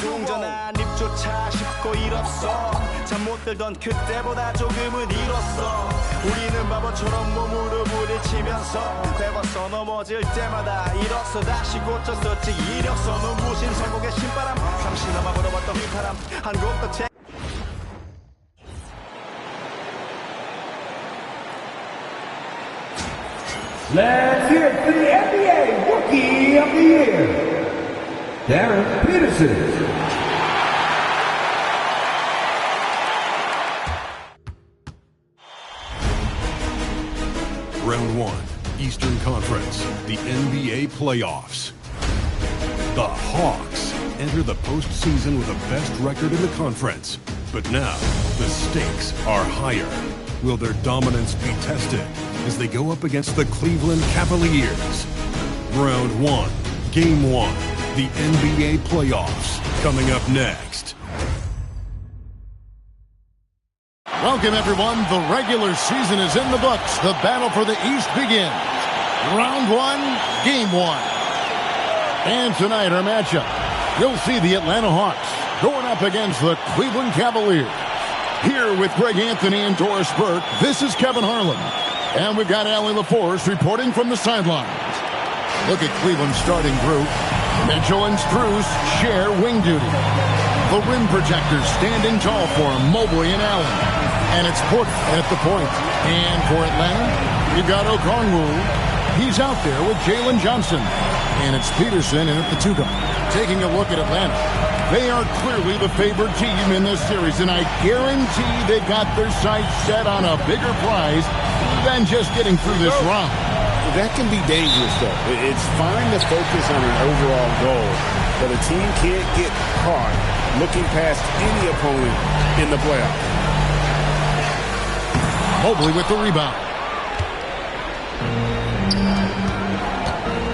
동전한 입조차 쉽고 일 없어. 잠 못 들던 그때보다 조금은 일었어. 우리는 바보처럼 몸으로 부딪히면서 배웠어. 넘어질 때마다 일었어. 다시 고쳤었지. 이력서 눈부신 성공의 신바람. 잠시 넘어 걸어봤던 휘파람 한 곡도 채. Let's hear it for the NBA Rookie of the Year, Darren Peterson. Round 1, Eastern Conference, the NBA playoffs. The Hawks enter the postseason with the best record in the conference. But now, the stakes are higher. Will their dominance be tested as they go up against the Cleveland Cavaliers? Round 1, Game 1, the NBA playoffs, coming up next. Welcome, everyone. The regular season is in the books. The battle for the East begins. Round 1, Game 1. And tonight, our matchup, you'll see the Atlanta Hawks going up against the Cleveland Cavaliers. Here with Greg Anthony and Doris Burke, this is Kevin Harlan. And we've got Allie LaForce reporting from the sidelines. Look at Cleveland's starting group. Mitchell and Strus share wing duty. The rim protectors standing tall for him, Mobley and Allen. And it's Porter at the point. And for Atlanta, you've got Okongwu. He's out there with Jalen Johnson. And it's Peterson in at the two guard. Taking a look at Atlanta, they are clearly the favored team in this series, and I guarantee they've got their sights set on a bigger prize than just getting through this round. That can be dangerous, though. It's fine to focus on an overall goal, but a team can't get caught looking past any opponent in the playoffs. Mobley with the rebound.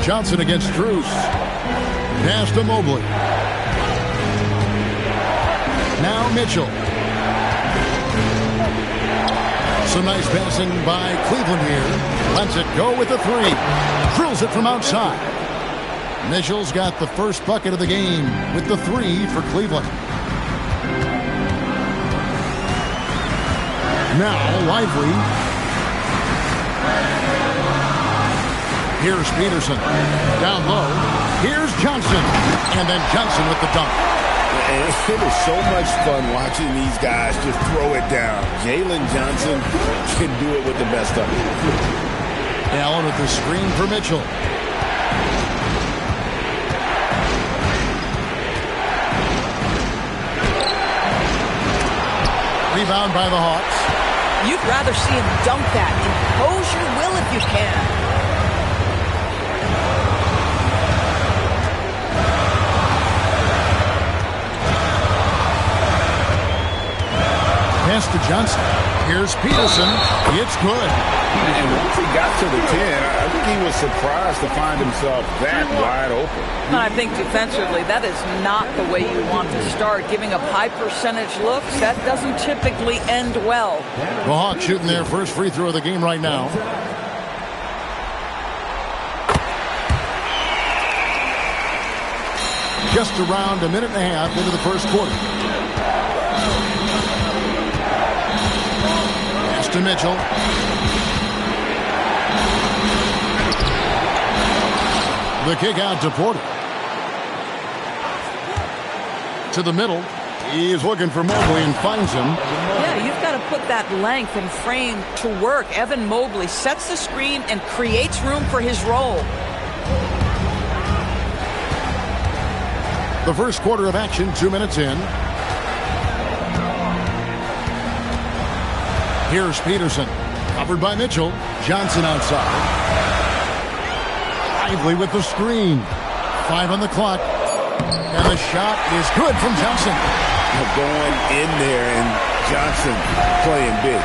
Johnson against Strus. Pass to Mobley. Now Mitchell. Some nice passing by Cleveland here. Lets it go with the three. Drills it from outside. Mitchell's got the first bucket of the game with the three for Cleveland. Now Lively. Here's Peterson. Down low. Here's Johnson. And then Johnson with the dunk. And it is so much fun watching these guys just throw it down. Jalen Johnson can do it with the best of them. Allen with the screen for Mitchell. Rebound by the Hawks. You'd rather see him dunk that. Impose your will if you can. Pass to Johnson. Here's Peterson. It's good. And once he got to the 10, I think he was surprised to find himself that wide open. And I think defensively, that is not the way you want to start. Giving up high percentage looks, that doesn't typically end well. The Hawks shooting their first free throw of the game right now. Just around a minute and a half into the first quarter. To Mitchell. The kick out to Porter. To the middle. He's looking for Mobley and finds him. Yeah, you've got to put that length and frame to work. Evan Mobley sets the screen and creates room for his role. The first quarter of action, 2 minutes in. Here's Peterson. Covered by Mitchell. Johnson outside. Lively with the screen. 5 on the clock. And the shot is good from Johnson. Going in there and Johnson playing big.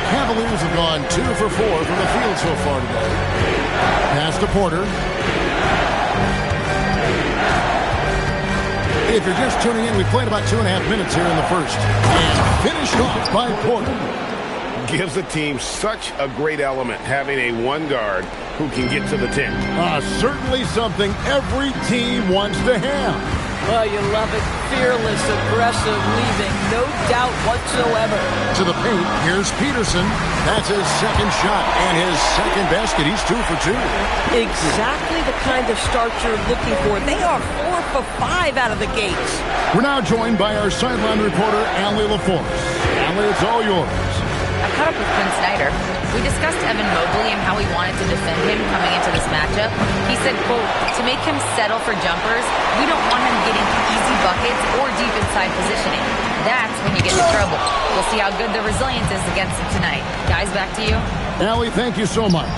Cavaliers have gone 2 for 4 from the field so far today. Pass to Porter. If you're just tuning in, we played about 2.5 minutes here in the first. And finished off by Porter. gives the team such a great element having a one guard who can get to the 10. Certainly something every team wants to have. Well, you love it. Fearless, aggressive, leaving no doubt whatsoever. To the paint, here's Peterson. That's his second shot and his second basket. He's 2 for 2. Exactly the kind of start you're looking for. They are 4 for 5 out of the gates. We're now joined by our sideline reporter, Allie LaForce. Allie, it's all yours. I caught up with Quinn Snyder. We discussed Evan Mobley and how we wanted to defend him coming into this matchup. He said, quote, to make him settle for jumpers, we don't want him getting easy buckets or deep inside positioning. That's when you get into trouble. We'll see how good the resilience is against him tonight. Guys, back to you. Allie, thank you so much.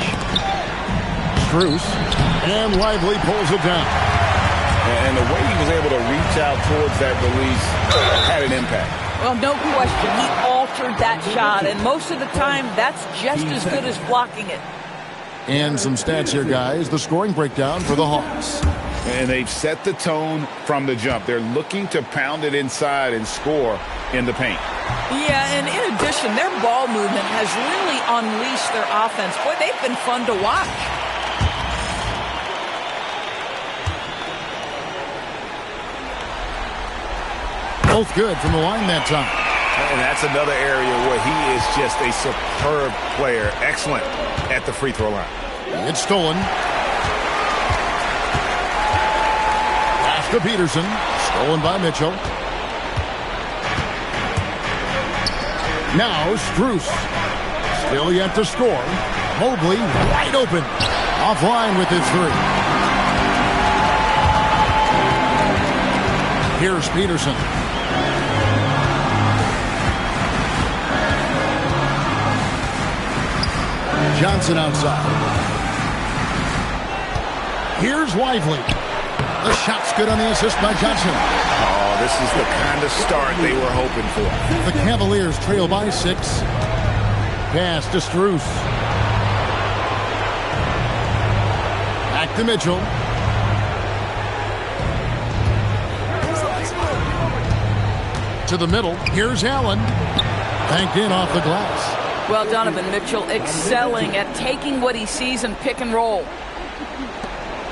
Strus and Lively pulls it down. And the way he was able to reach out towards that release had an impact. Well, no question. He altered that shot, and most of the time, that's just as good as blocking it. And some stats here, guys. The scoring breakdown for the Hawks. And they've set the tone from the jump. They're looking to pound it inside and score in the paint. Yeah, and in addition, their ball movement has really unleashed their offense. Boy, they've been fun to watch. Both good from the line that time. And that's another area where he is just a superb player. Excellent at the free throw line. It's stolen. Pass to Peterson. Stolen by Mitchell. Now Strus. Still yet to score. Mobley wide open. Offline with his 3. Here's Peterson. Johnson outside. Here's Lively. The shot's good on the assist by Johnson. Oh, this is the kind of start they were hoping for. The Cavaliers trail by 6. Pass to Strus. Back to Mitchell. To the middle. Here's Allen. Banked in off the glass. Well, Donovan Mitchell excelling at taking what he sees and pick and roll.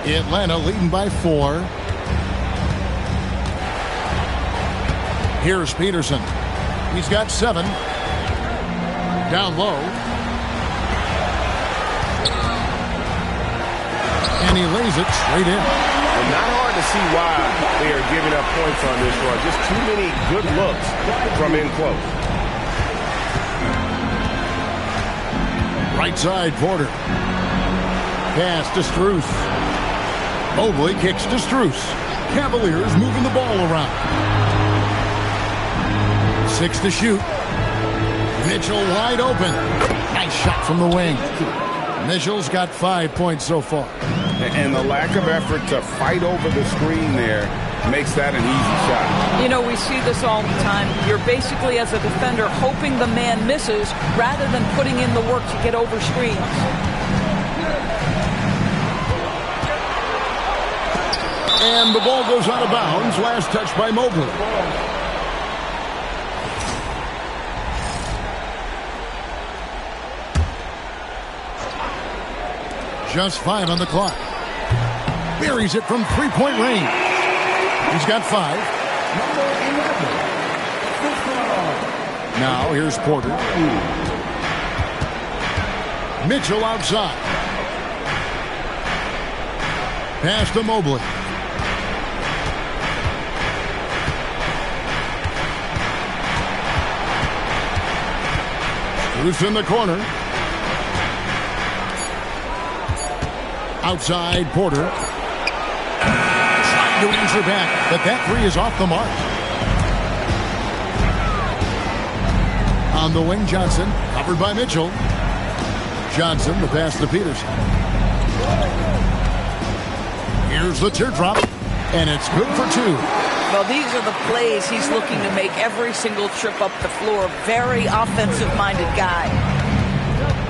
Atlanta leading by 4. Here's Peterson. He's got 7. Down low. And he lays it straight in. And not hard to see why they are giving up points on this run. Just too many good looks from in close. Right side, Porter. Pass to Strus. Mobley kicks to Strus. Cavaliers moving the ball around. 6 to shoot. Mitchell wide open. Nice shot from the wing. Mitchell's got 5 points so far. And the lack of effort to fight over the screen there makes that an easy shot. You know, we see this all the time. You're basically, as a defender, hoping the man misses rather than putting in the work to get over screens. And the ball goes out of bounds. Last touch by Mobley. Just 5 on the clock. Buries it from 3-point range. He's got 5. Now here's Porter. Mitchell outside. Pass to Mobley. Loose in the corner. Outside Porter. Trying to answer back, but that 3 is off the mark. On the wing, Johnson, covered by Mitchell. Johnson, the pass to Peterson. Here's the teardrop, and it's good for 2. Well, these are the plays he's looking to make every single trip up the floor. Very offensive-minded guy.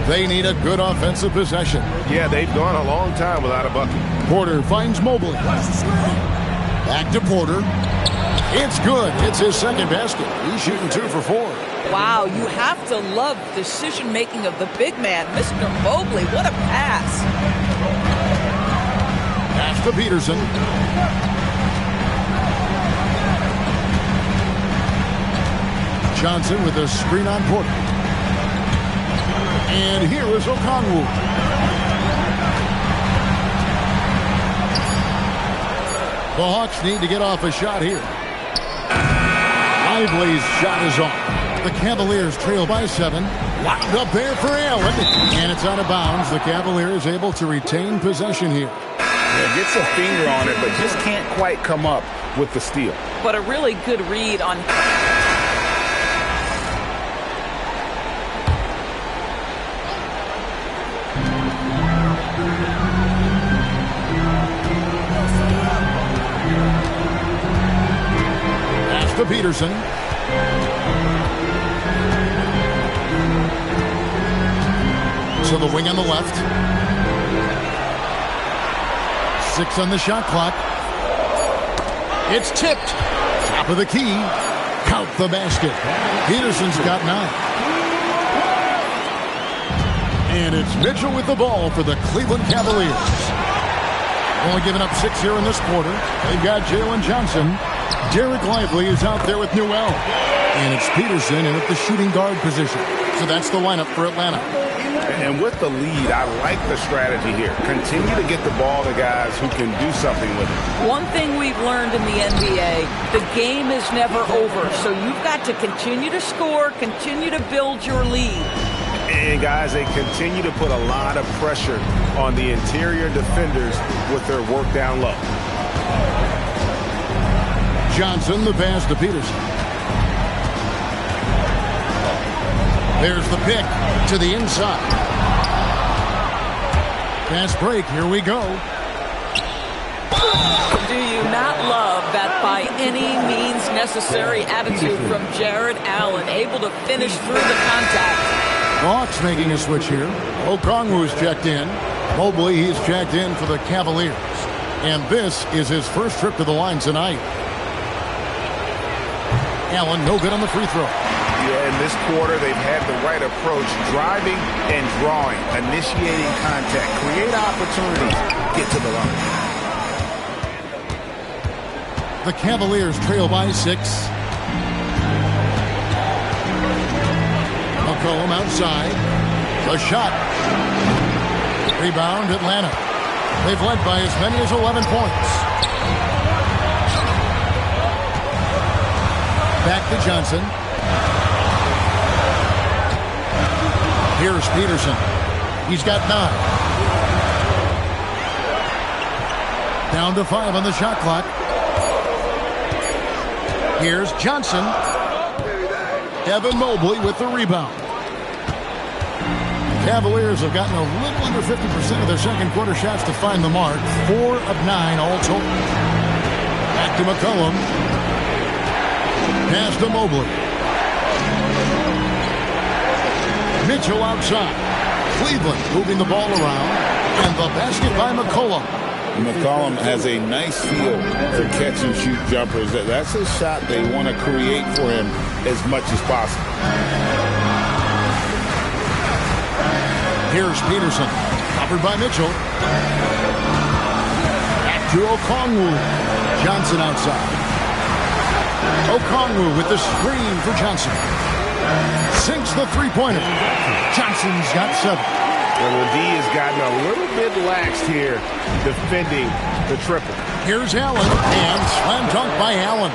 They need a good offensive possession. Yeah, they've gone a long time without a bucket. Porter finds Mobley. Back to Porter. It's good. It's his second basket. He's shooting 2 for 4. Wow, you have to love decision-making of the big man. Mr. Mobley, what a pass. Pass to Peterson. Johnson with a screen on Porter. And here is Okongwu. The Hawks need to get off a shot here. Lively's shot is off. The Cavaliers trail by 7. Wound up there for Allen. And it's out of bounds. The Cavaliers able to retain possession here. Yeah, gets a finger on it, but just can't quite come up with the steal. But a really good read on... Pass to Peterson. To the wing on the left. 6 on the shot clock. It's tipped. Top of the key. Count the basket. Peterson's got 9. And it's Mitchell with the ball for the Cleveland Cavaliers. Only giving up 6 here in this quarter. They've got Jalen Johnson. Derek Lively is out there with Newell. And it's Peterson in at the shooting guard position. So that's the lineup for Atlanta. And with the lead, I like the strategy here. Continue to get the ball to guys who can do something with it. One thing we've learned in the NBA, the game is never over. So you've got to continue to score, continue to build your lead. And guys, they continue to put a lot of pressure on the interior defenders with their work down low. Johnson, the pass to Peterson. There's the pick to the inside. Fast break, here we go. Do you not love that by any means necessary attitude from Jared Allen, able to finish through the contact? Hawks making a switch here. Okongwu's checked in. Mobley, he's checked in for the Cavaliers. And this is his first trip to the line tonight. Allen, no good on the free throw. Yeah, in this quarter, they've had the right approach, driving and drawing, initiating contact, create opportunities, get to the line. The Cavaliers trail by 6. McCollum outside. The shot. Rebound, Atlanta. They've led by as many as 11 points. Back to Johnson. Here's Peterson. He's got 9. Down to 5 on the shot clock. Here's Johnson. Evan Mobley with the rebound. Cavaliers have gotten a little under 50% of their second quarter shots to find the mark. 4 of 9 all total. Back to McCollum. Pass to Mobley. Mitchell outside. Cleveland moving the ball around. And the basket by McCollum. McCollum has a nice feel for catch and shoot jumpers. That's a shot they want to create for him as much as possible. Here's Peterson. Covered by Mitchell. Back to Okongwu. Johnson outside. Okongwu with the screen for Johnson. Sinks the three-pointer. Johnson's got 7. Well, the D has gotten a little bit laxed here defending the triple. Here's Allen, and slam dunk by Allen.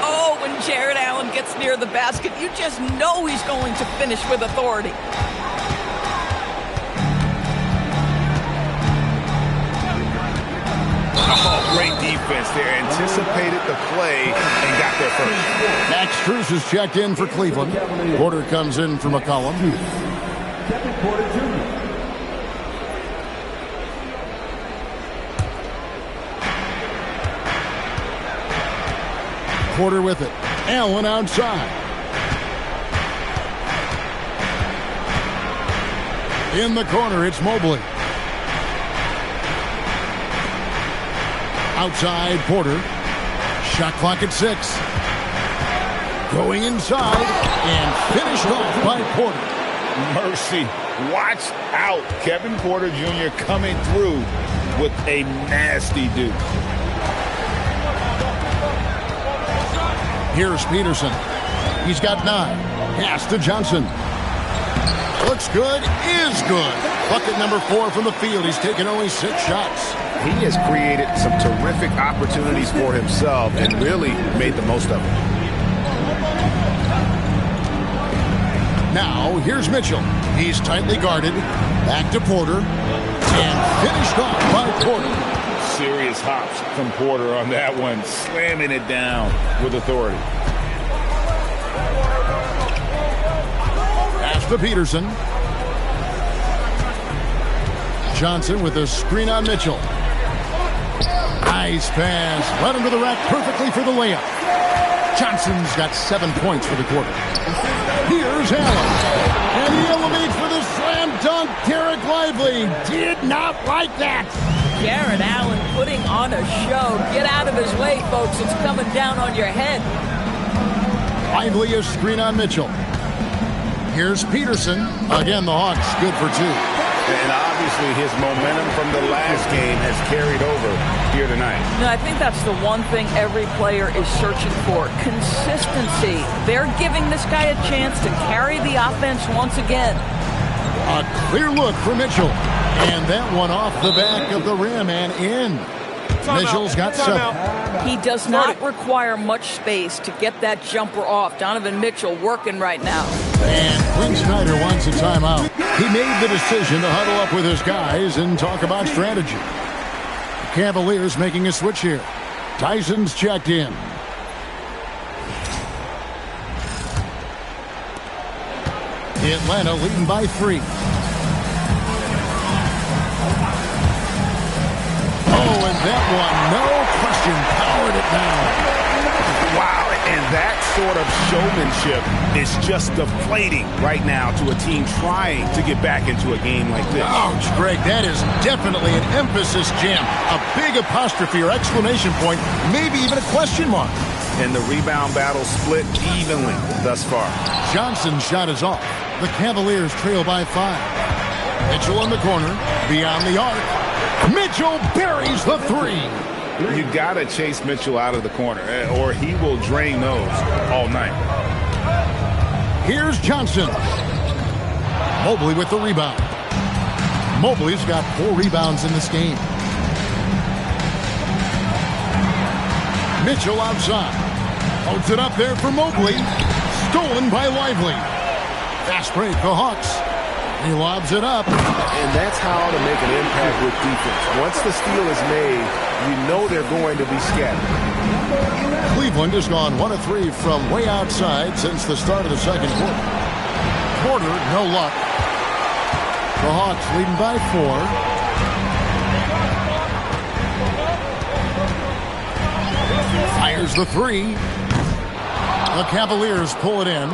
Oh, when Jared Allen gets near the basket, you just know he's going to finish with authority. Oh, great defense there. Anticipated the play and got there first. Max Strus is checked in for Cleveland. Porter comes in for McCollum. Porter with it. Allen outside. In the corner, it's Mobley. Outside, Porter. Shot clock at 6. Going inside and finished off by Porter. Mercy. Watch out. Kevin Porter Jr. coming through with a nasty dude. Here's Peterson. He's got 9. Pass to Johnson. Looks good, is good. Bucket number 4 from the field. He's taken only 6 shots. He has created some terrific opportunities for himself and really made the most of it. Now, here's Mitchell. He's tightly guarded. Back to Porter. And finished off by Porter. Serious hops from Porter on that one. Slamming it down with authority. Pass to Peterson. Johnson with a screen on Mitchell. Nice pass. Led him to the rack perfectly for the layup. Johnson's got 7 points for the quarter. Here's Allen. And he elevates for the slam dunk. Derek Lively did not like that. Jared Allen putting on a show. Get out of his way, folks. It's coming down on your head. Lively a screen on Mitchell. Here's Peterson. Again, the Hawks good for 2. And obviously his momentum from the last game has carried over here tonight. No, I think that's the one thing every player is searching for. Consistency. They're giving this guy a chance to carry the offense once again. A clear look for Mitchell. And that one off the back of the rim and in. Mitchell's got 7. He does not require much space to get that jumper off. Donovan Mitchell working right now. And Quinn Snyder wants a timeout. He made the decision to huddle up with his guys and talk about strategy. Cavaliers making a switch here. Tyson's checked in. Atlanta leading by 3. Oh, and that one, no question, powered it down. Wow, and that sort of showmanship is just deflating right now to a team trying to get back into a game like this. Ouch, Greg, that is definitely an emphasis jam. A big apostrophe or exclamation point, maybe even a question mark. And the rebound battle split evenly thus far. Johnson's shot is off. The Cavaliers trail by 5. Mitchell in the corner, beyond the arc. Mitchell buries the 3. You got to chase Mitchell out of the corner, or he will drain those all night. Here's Johnson. Mobley with the rebound. Mobley's got 4 rebounds in this game. Mitchell outside. Holds it up there for Mobley. Stolen by Lively. Fast break, the Hawks. He lobs it up. And that's how to make an impact with defense. Once the steal is made, you know they're going to be scattered. Cleveland has gone 1 of 3 from way outside since the start of the second quarter. Porter, no luck. The Hawks leading by 4. Fires the 3. The Cavaliers pull it in.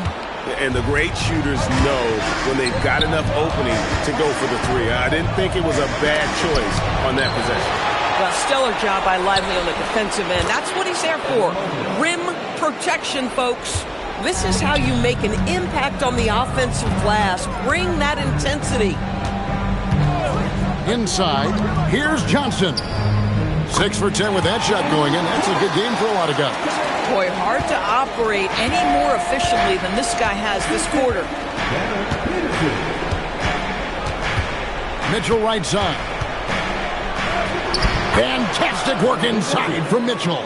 And the great shooters know when they've got enough opening to go for the 3. I didn't think it was a bad choice on that possession. Well, stellar job by Lively on the defensive end. That's what he's there for. Rim protection, folks. This is how you make an impact on the offensive glass. Bring that intensity. Inside, here's Johnson. 6 for 10 with that shot going in. That's a good game for a lot of guys. Boy, hard to operate any more efficiently than this guy has this quarter. Mitchell right side. Fantastic work inside from Mitchell.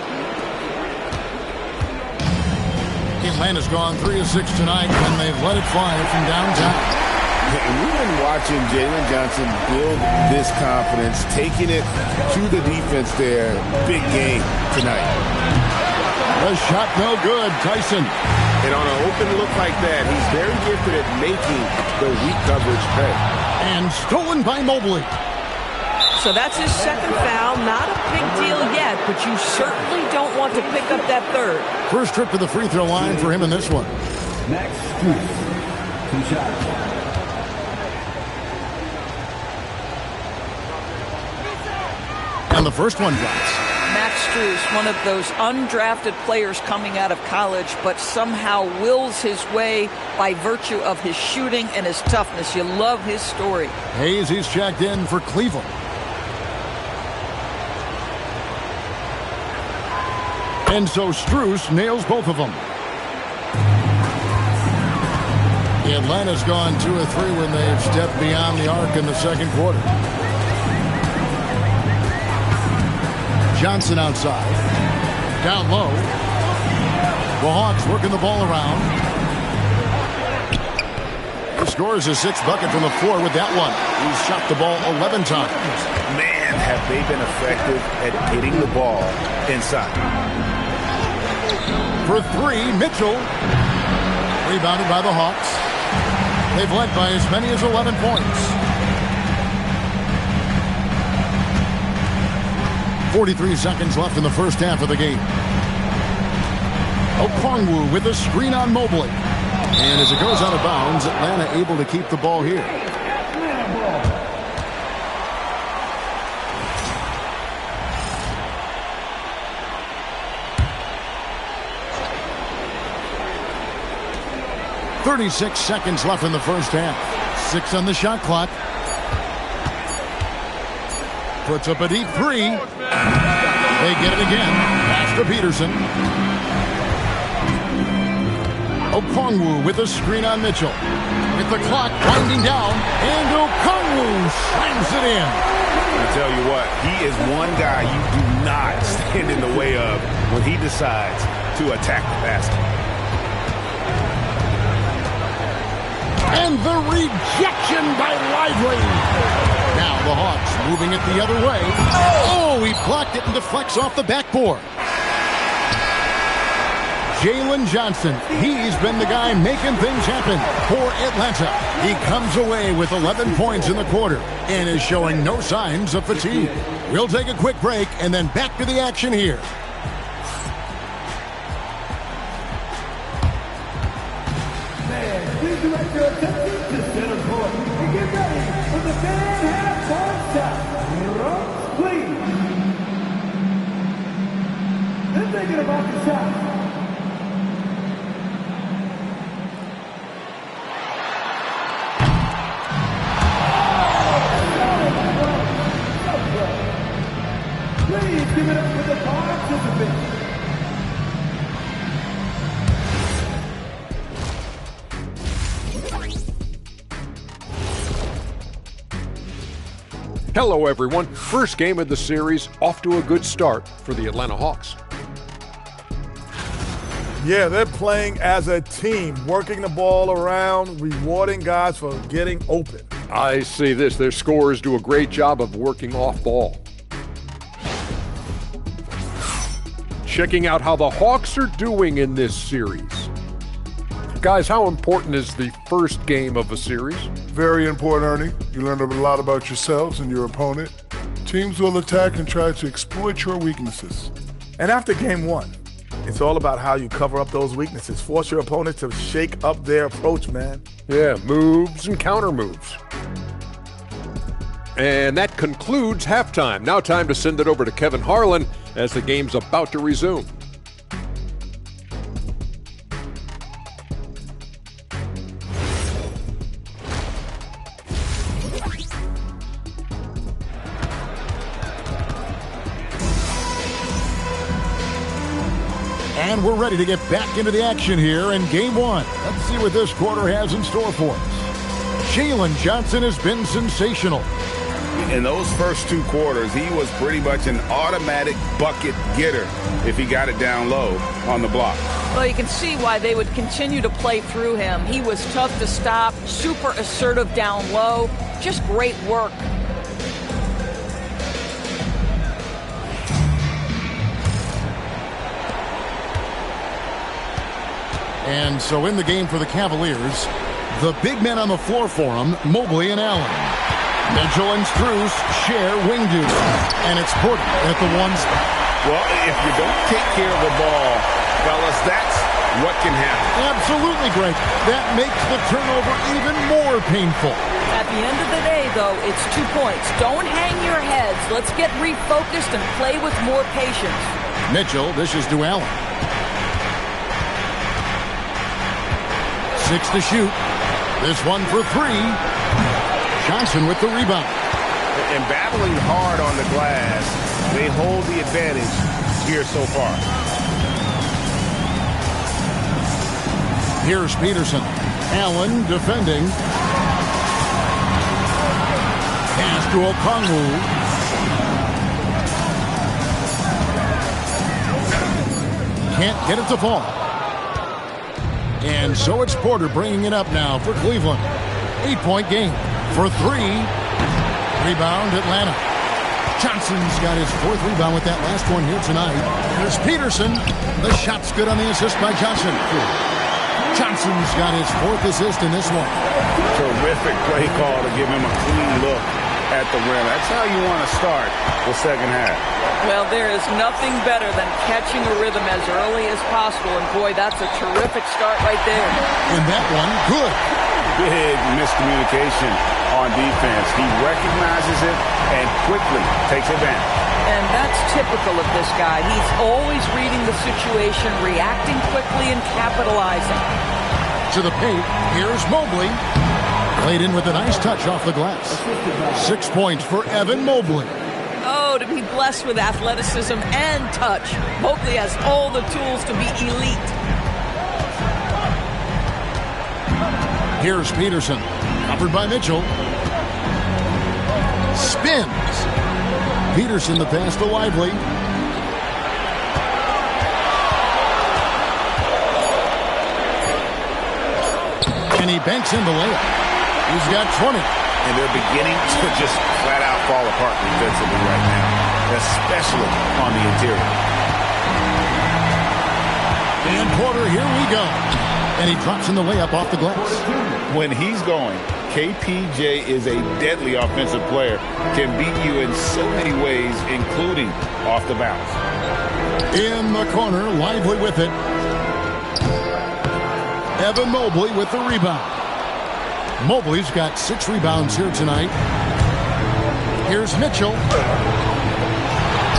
Atlanta's gone 3 of 6 tonight, and they've let it fly from downtown. And we've been watching Jalen Johnson build this confidence, taking it to the defense there. Big game tonight. The shot no good, Tyson. And on an open look like that, he's very gifted at making the weak coverage pay. And stolen by Mobley. So that's his second foul. Not a big deal yet, but you certainly don't want to pick up that 3rd. First trip to the free throw line for him in this one. Next, 2 shots. And the first one drops. Max Max Strus, one of those undrafted players coming out of college, but somehow wills his way by virtue of his shooting and his toughness. You love his story. Hayes, he's checked in for Cleveland. And so Strus nails both of them. Atlanta's gone 2 of 3 when they've stepped beyond the arc in the second quarter. Johnson outside. Down low. The Hawks working the ball around. He scores his 6th bucket from the floor with that one. He's shot the ball 11 times. Man, have they been effective at getting the ball inside. For 3, Mitchell. Rebounded by the Hawks. They've led by as many as 11 points. 43 seconds left in the first half of the game. Okongwu with a screen on Mobley. And as it goes out of bounds, Atlanta able to keep the ball here. .36 seconds left in the first half. 6 on the shot clock. Puts up a deep 3. They get it again. Pass to Peterson. Okongwu with a screen on Mitchell. With the clock winding down. And Okongwu slams it in. I tell you what, he is one guy you do not stand in the way of when he decides to attack the basket. And the rejection by Lively. Now the Hawks moving it the other way. Oh, he blocked it and deflects off the backboard. Jalen Johnson, he's been the guy making things happen for Atlanta. He comes away with 11 points in the quarter and is showing no signs of fatigue. We'll take a quick break and then back to the action here. Please direct your attention to center court and get ready for the fan half-court shot. Runs, please. They're thinking about the shot. Please give it up for the participants. Hello, everyone. First game of the series, off to a good start for the Atlanta Hawks. Yeah, they're playing as a team, working the ball around, rewarding guys for getting open. I see this. Their scorers do a great job of working off ball. Checking out how the Hawks are doing in this series. Guys, how important is the first game of a series? Very important, Ernie. You learn a lot about yourselves and your opponent. Teams will attack and try to exploit your weaknesses. And after game one, it's all about how you cover up those weaknesses. Force your opponent to shake up their approach, man. Yeah, moves and counter moves. And that concludes halftime. Now time to send it over to Kevin Harlan as the game's about to resume. And we're ready to get back into the action here in game one. Let's see what this quarter has in store for us. Jalen Johnson has been sensational. In those first 2 quarters, he was pretty much an automatic bucket getter if he got it down low on the block. Well, you can see why they would continue to play through him. He was tough to stop, super assertive down low, just great work. And so in the game for the Cavaliers, the big men on the floor for him, Mobley and Allen. Mitchell and Strus share wing duty. And it's Porter at the 1 spot. Well, if you don't take care of the ball, fellas, that's what can happen. Absolutely, Greg. That makes the turnover even more painful. At the end of the day, though, it's 2 points. Don't hang your heads. Let's get refocused and play with more patience. Mitchell dishes to Allen. 6 to shoot. This one for 3. Johnson with the rebound. And battling hard on the glass, they hold the advantage here so far. Here's Peterson. Allen defending. Pass to Okongwu. Can't get it to fall. And so it's Porter bringing it up now for Cleveland. 8-point game for 3. Rebound, Atlanta. Johnson's got his 4th rebound with that last one here tonight. There's Peterson. The shot's good on the assist by Johnson. Johnson's got his 4th assist in this one. Terrific play call to give him a clean look at the rim. That's how you want to start the second half. Well, there is nothing better than catching a rhythm as early as possible. And, boy, that's a terrific start right there. And that one, good. Big miscommunication on defense. He recognizes it and quickly takes advantage. And that's typical of this guy. He's always reading the situation, reacting quickly, and capitalizing. To the paint, here's Mobley. Played in with a nice touch off the glass. 6 points for Evan Mobley. Oh, to be blessed with athleticism and touch. Mobley has all the tools to be elite. Here's Peterson. Covered by Mitchell. Spins. Peterson the pass to Lively. And he banks in the layup. He's got 20. And they're beginning to just flat out fall apart defensively right now, especially on the interior. And Porter, here we go. And he drops in the layup off the glass. When he's going, KPJ is a deadly offensive player. Can beat you in so many ways, including off the bounce. In the corner, Lively with it. Evan Mobley with the rebound. Mobley's got 6 rebounds here tonight. Here's Mitchell.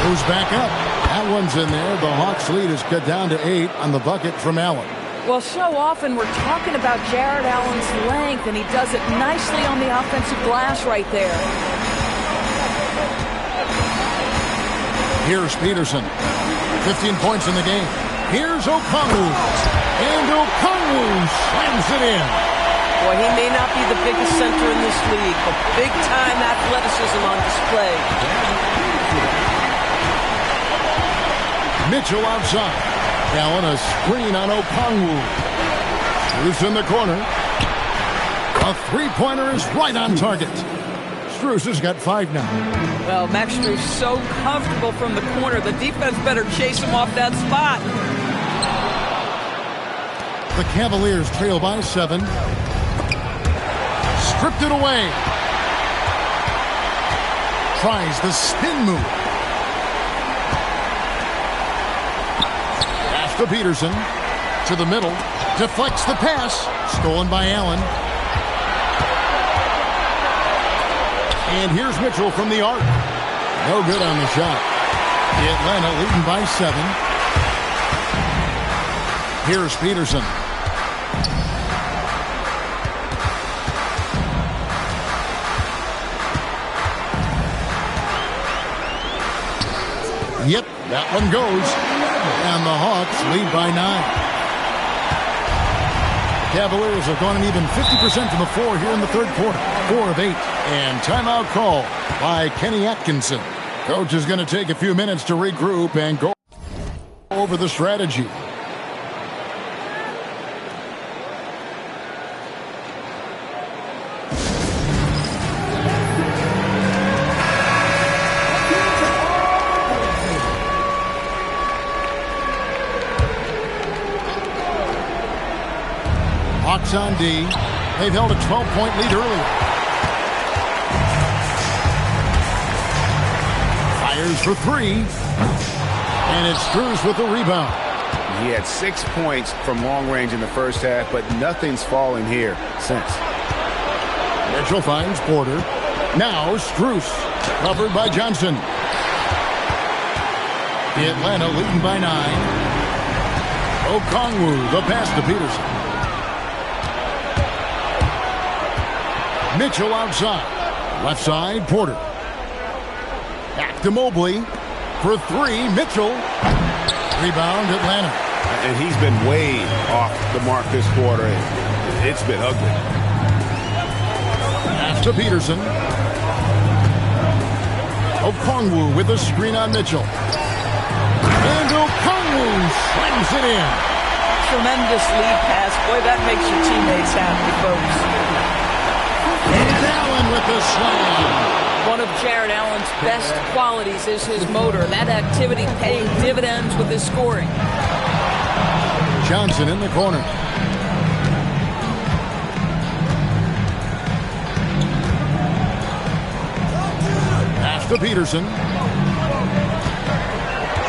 Who's back up? That one's in there. The Hawks lead is cut down to 8 on the bucket from Allen. Well, so often we're talking about Jared Allen's length, and he does it nicely on the offensive glass right there. Here's Peterson. 15 points in the game. Here's Okongwu. And Okongwu slams it in. Boy, he may not be the biggest center in this league, but big-time athleticism on display. Mitchell outside. Allen a screen on Okongwu. Strus in the corner. A 3-pointer is right on target. Strus has got 5 now. Well, Max Strus so comfortable from the corner. The defense better chase him off that spot. The Cavaliers trail by 7. Stripped it away. Tries the spin move. Pass to Peterson. To the middle. Deflects the pass. Stolen by Allen. And here's Mitchell from the arc. No good on the shot. Atlanta leading by 7. Here's Peterson. Yep, that one goes. And the Hawks lead by 9. Cavaliers have gone an even 50% to the floor here in the third quarter. 4 of 8. And timeout call by Kenny Atkinson. Coach is going to take a few minutes to regroup and go over the strategy. Hawks on D. They've held a 12-point lead earlier. Fires for 3. And it's Strus with the rebound. He had 6 points from long range in the first half, but nothing's fallen here since. Mitchell finds Porter. Now Strus, covered by Johnson. Atlanta leading by 9. Okongwu, the pass to Peterson. Mitchell outside. Left side, Porter. Back to Mobley. For 3, Mitchell. Rebound, Atlanta. And he's been way off the mark this quarter. It's been ugly. Pass to Peterson. Okongwu with a screen on Mitchell. And Okongwu slams it in. Tremendous lead pass. Boy, that makes your teammates happy, folks. And Allen with the slam. One of Jared Allen's best qualities is his motor. That activity paying dividends with his scoring. Johnson in the corner. Pass to Peterson.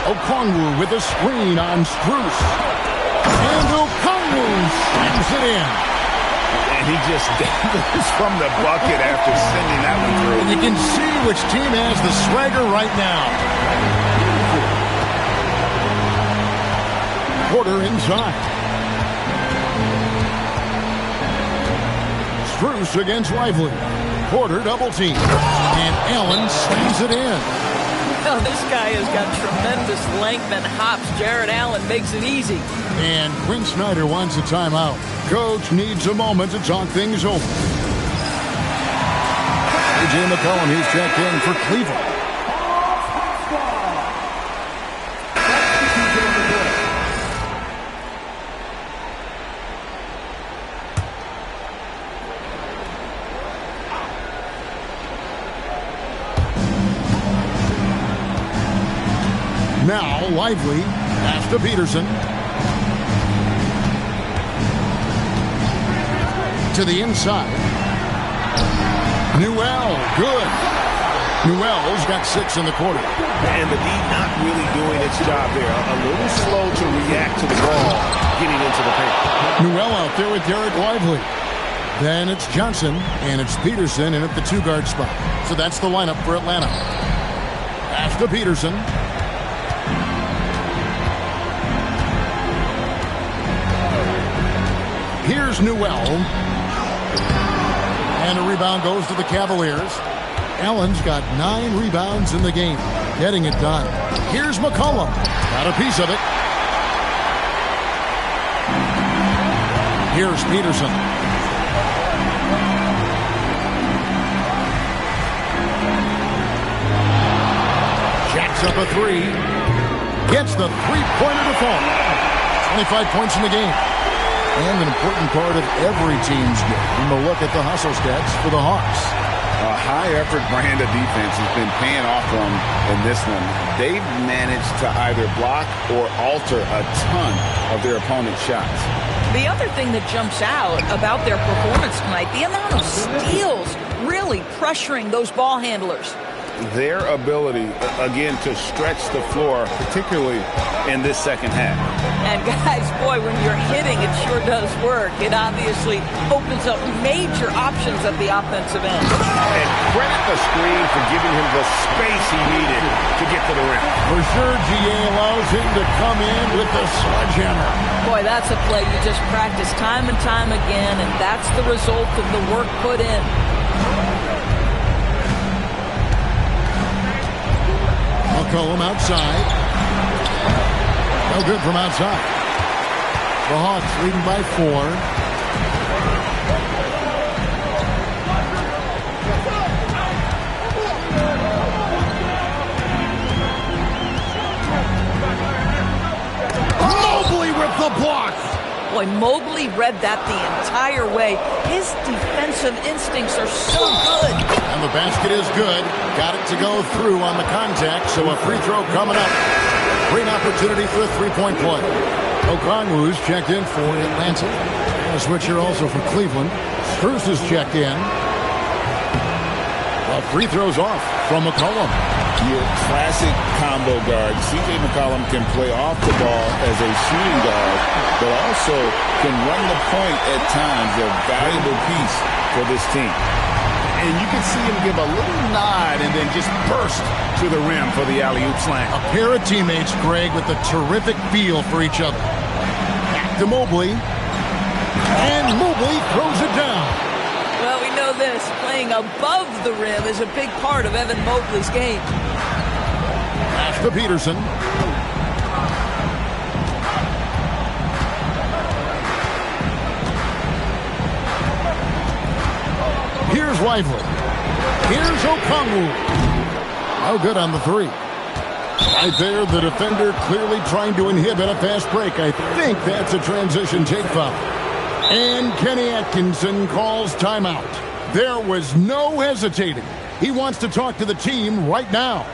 Okongwu with a screen on Strus. And Okongwu slams it in. And he just dances from the bucket after sending that one through. And you can see which team has the swagger right now. Porter inside. Strus against Lively. Porter double team. And Allen slams it in. Well, this guy has got tremendous length and hops. Jared Allen makes it easy. And Quinn Snyder wants a timeout. Coach needs a moment to talk things over. A.J. McCollum, he's checked in for Cleveland. Now, Lively, pass to Peterson. To the inside. Newell, good. Newell's got 6 in the quarter. And the D not really doing its job there. A little slow to react to the ball getting into the paint. Newell out there with Derek Lively. Then it's Johnson, and it's Peterson in at the 2-guard spot. So that's the lineup for Atlanta. Pass to Peterson. Here's Newell. And a rebound goes to the Cavaliers. Allen's got 9 rebounds in the game. Getting it done. Here's McCollum. Got a piece of it. Here's Peterson. Jacks up a 3. Gets the three-pointer to fall. 25 points in the game. And an important part of every team's game. A look at the hustle stats for the Hawks. A high-effort brand of defense has been paying off for them in this one. They've managed to either block or alter a ton of their opponent's shots. The other thing that jumps out about their performance tonight, the amount of steals really pressuring those ball handlers. Their ability, again, to stretch the floor, particularly in this second half. And guys, boy, when you're hitting, it sure does work. It obviously opens up major options at the offensive end. And credit the screen for giving him the space he needed to get to the rim. For sure, GA allows him to come in with the sledgehammer. Boy, that's a play you just practice time and time again, and that's the result of the work put in. McCollum outside. No good from outside. The Hawks leading by 4. Mobley with the block. Boy, Mobley read that the entire way. His defensive instincts are so good. And the basket is good. Got it to go through on the contact, so a free throw coming up. Great opportunity for a three-point play. Okongwu's checked in for Atlanta. A switcher also for Cleveland. Strus is checked in. The free throw's off from McCollum. Your classic combo guard. C.J. McCollum can play off the ball as a shooting guard, but also can run the point at times. A valuable piece for this team. And you can see him give a little nod and then just burst to the rim for the alley-oop slam. A pair of teammates, Greg, with a terrific feel for each other. Back to Mobley. And Mobley throws it down. Well, we know this. Playing above the rim is a big part of Evan Mobley's game. Pass to Peterson. Here's Lively. Here's Okongwu. No good on the three. Right there, the defender clearly trying to inhibit a fast break. I think that's a transition take foul. And Kenny Atkinson calls timeout. There was no hesitating. He wants to talk to the team right now.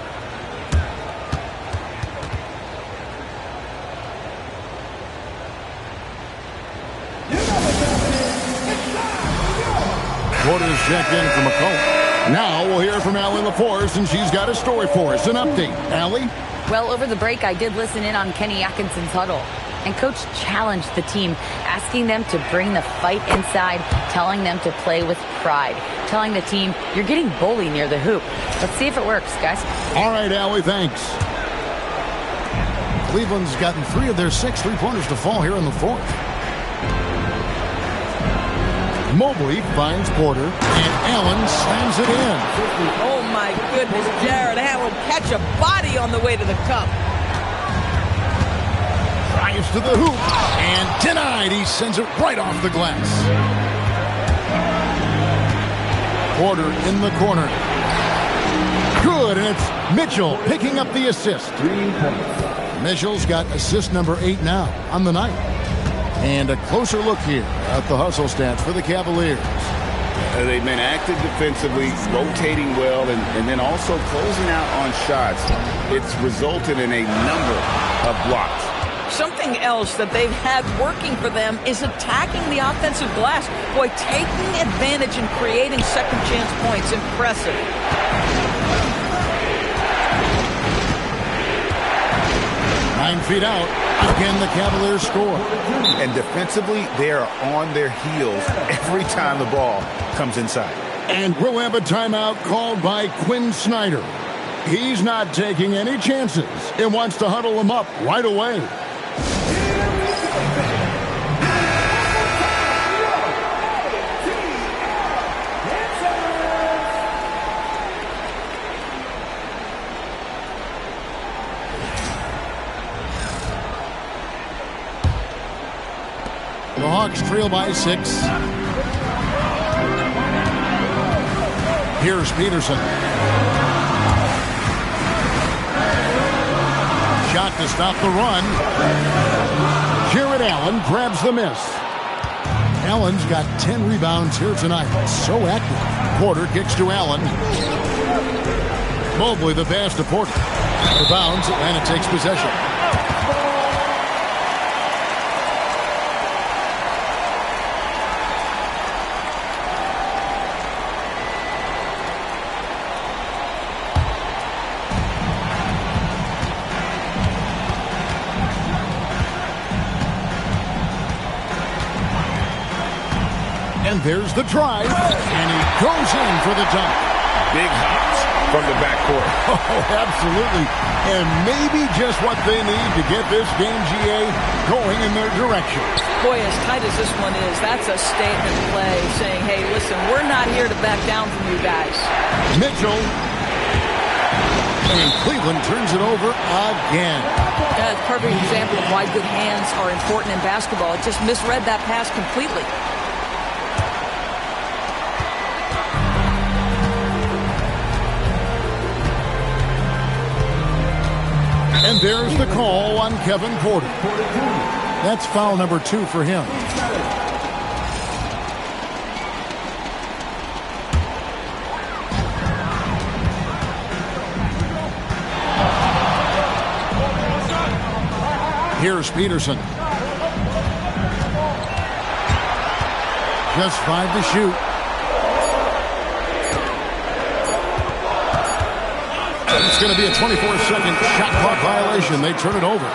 Quarters checked in for McCollum. Now we'll hear from Allie LaForce, and she's got a story for us. An update. Allie? Well, over the break, I did listen in on Kenny Atkinson's huddle. And Coach challenged the team, asking them to bring the fight inside, telling them to play with pride, telling the team, you're getting bullied near the hoop. Let's see if it works, guys. All right, Allie, thanks. Cleveland's gotten 3 of their 6 three-pointers to fall here in the fourth. Mobley finds Porter, and Allen slams it in. Oh, my goodness, Jared Allen catch a body on the way to the cup. Drives to the hoop, and denied. He sends it right off the glass. Porter in the corner. Good, and it's Mitchell picking up the assist. Mitchell's got assist number 8 now on the night. And a closer look here at the hustle stats for the Cavaliers. They've been active defensively, rotating well, and then also closing out on shots. It's resulted in a number of blocks. Something else that they've had working for them is attacking the offensive glass. Boy, taking advantage and creating second chance points. Impressive. 9 feet out. Again, the Cavaliers score. And defensively, they are on their heels every time the ball comes inside. And we'll have a timeout called by Quinn Snyder. He's not taking any chances and wants to huddle them up right away. The Hawks trail by 6. Here's Peterson. Shot to stop the run. Jared Allen grabs the miss. Allen's got 10 rebounds here tonight. So active. Porter kicks to Allen. Mobley the pass to Porter. The bounds, Atlanta takes possession. And there's the drive, and he goes in for the dunk. Big hops from the backcourt. Oh, absolutely. And maybe just what they need to get this game, GA, going in their direction. Boy, as tight as this one is, that's a statement play saying, hey, listen, we're not here to back down from you guys. Mitchell. And Cleveland turns it over again. That's a perfect example of why good hands are important in basketball. It just misread that pass completely. And there's the call on Kevin Porter. That's foul number 2 for him. Here's Peterson. Just 5 to shoot. It's going to be a 24-second shot clock violation. They turn it over.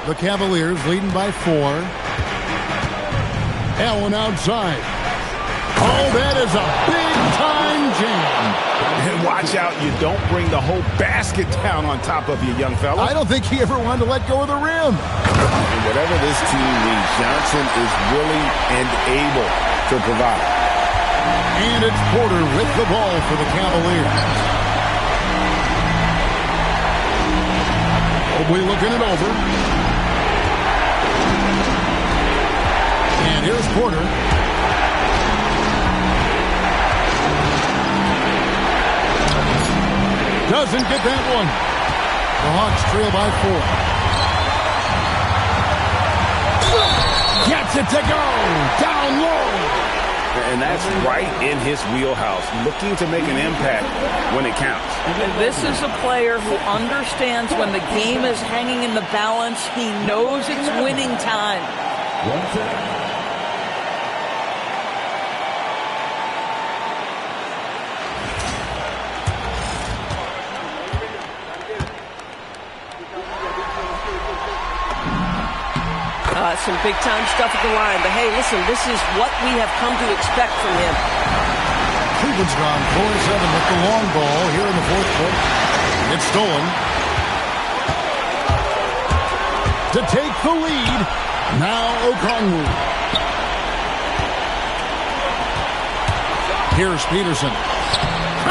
The Cavaliers leading by 4. Allen outside. Oh, that is a big-time jam. And watch out, you don't bring the whole basket down on top of you, young fella. I don't think he ever wanted to let go of the rim. And whatever this team needs, Johnson is willing and able to provide. And it's Porter with the ball for the Cavaliers. Mobley looking it over. And here's Porter. Doesn't get that one. The Hawks trail by 4. Gets it to go. Down low. And that's right in his wheelhouse, looking to make an impact when it counts. And this is a player who understands when the game is hanging in the balance. He knows it's winning time. Some big-time stuff at the line. But, hey, listen, this is what we have come to expect from him. Cleveland's gone 4-7 with the long ball here in the fourth quarter. It's stolen. To take the lead, now Okongwu. Here's Peterson.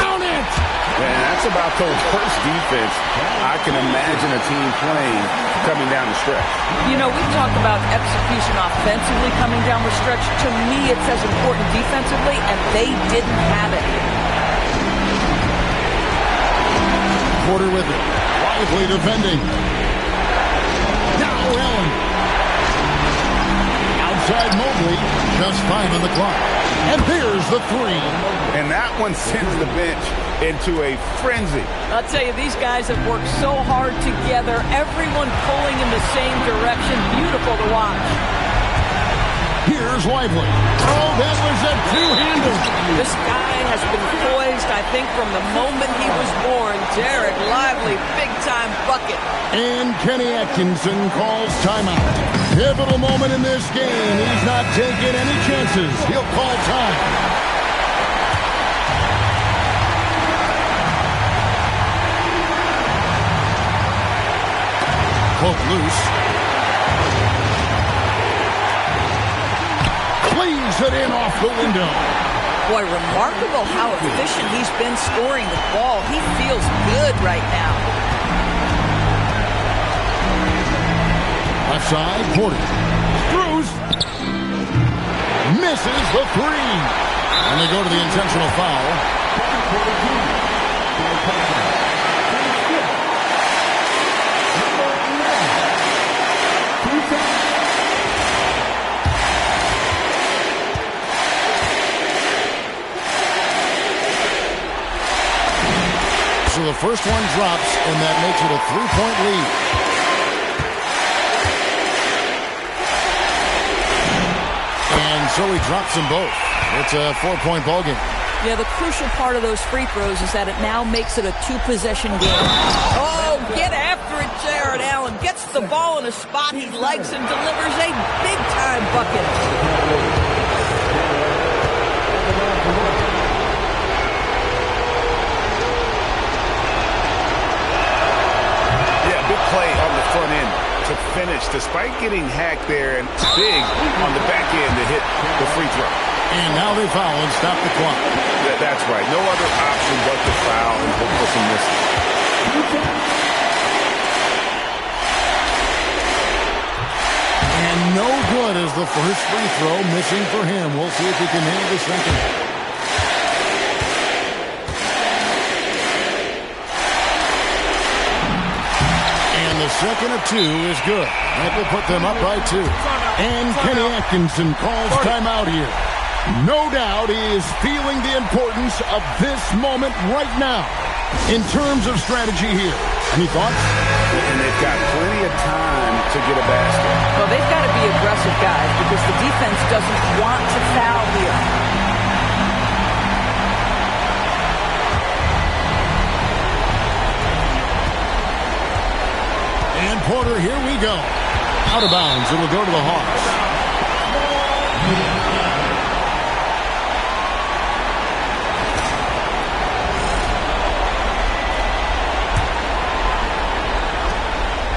Count it! And that's about the worst defense I can imagine a team playing coming down the stretch. You know, we've talked about execution offensively coming down the stretch. To me, it's as important defensively, and they didn't have it. Porter with it. Lively defending. Now Allen. Outside Mobley. Just 5 on the clock. And there's the 3. And that one sends the bench into a frenzy. I'll tell you, these guys have worked so hard together. Everyone pulling in the same direction. Beautiful to watch. Here's Lively. Oh, that was a two-hander. This guy has been poised, I think, from the moment he was born. Derek Lively, big-time bucket. And Kenny Atkinson calls timeout. Pivotal moment in this game. He's not taking any chances. He'll call time. Poke loose. Cleaves it in off the window. Boy, remarkable how efficient he's been scoring the ball. He feels good right now. Left side, Porter. Screws. Misses the 3. And they go to the intentional foul. So the first one drops, and that makes it a 3-point lead. And so he drops them both. It's a 4-point ball game. Yeah, the crucial part of those free throws is that it now makes it a 2-possession game. Oh, get after it, Jared Allen. Gets the ball in a spot he likes and delivers a big-time bucket. Play on the front end to finish, despite getting hacked there, and big on the back end to hit the free throw. And now they foul and stop the clock. That's right. No other option but to foul and hope for some misses. And no good as the first free throw, missing for him. We'll see if he can nail the second. The second of 2 is good. That will put them up by 2. And Kenny Atkinson calls timeout here. No doubt he is feeling the importance of this moment right now. In terms of strategy here, any thoughts? And they've got plenty of time to get a basket. Well, they've got to be aggressive, guys, because the defense doesn't want to foul here. And Porter, here we go. Out of bounds, it'll go to the Hawks.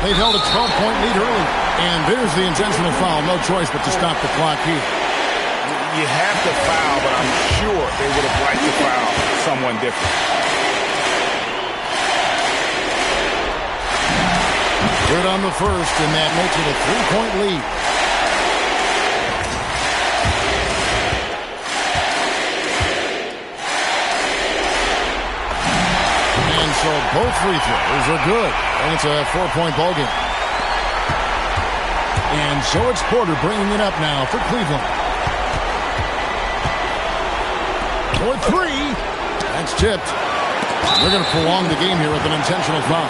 They've held a 12-point lead early. And there's the intentional foul. No choice but to stop the clock here. You have to foul, but I'm sure they would have liked to foul someone different. Good on the first, and that makes it a 3-point lead. And so both free throws are good, and it's a 4-point ball game. And so it's Porter bringing it up now for Cleveland. For three. That's tipped. They're going to prolong the game here with an intentional foul.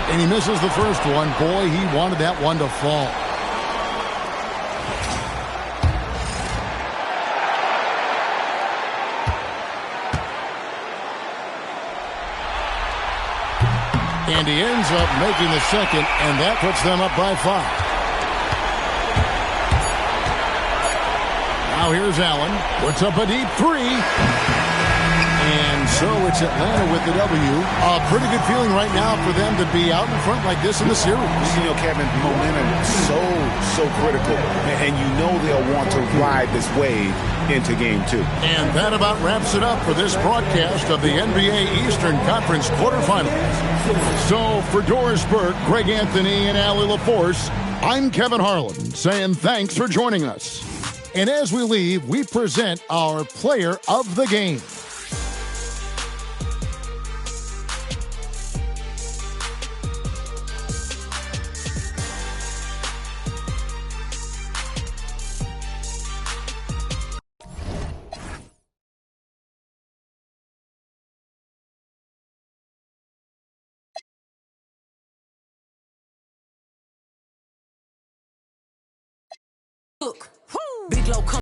And he misses the first one. Boy, he wanted that one to fall. And he ends up making the second, and that puts them up by 5. Now here's Allen. Puts up a deep 3. And so it's Atlanta with the W. A pretty good feeling right now for them to be out in front like this in the series. You know, Kevin, momentum is so critical. And you know they'll want to ride this wave into game 2. And that about wraps it up for this broadcast of the NBA Eastern Conference quarterfinals. So for Doris Burke, Greg Anthony, and Allie LaForce, I'm Kevin Harlan saying thanks for joining us. And as we leave, we present our player of the game. Look, big low.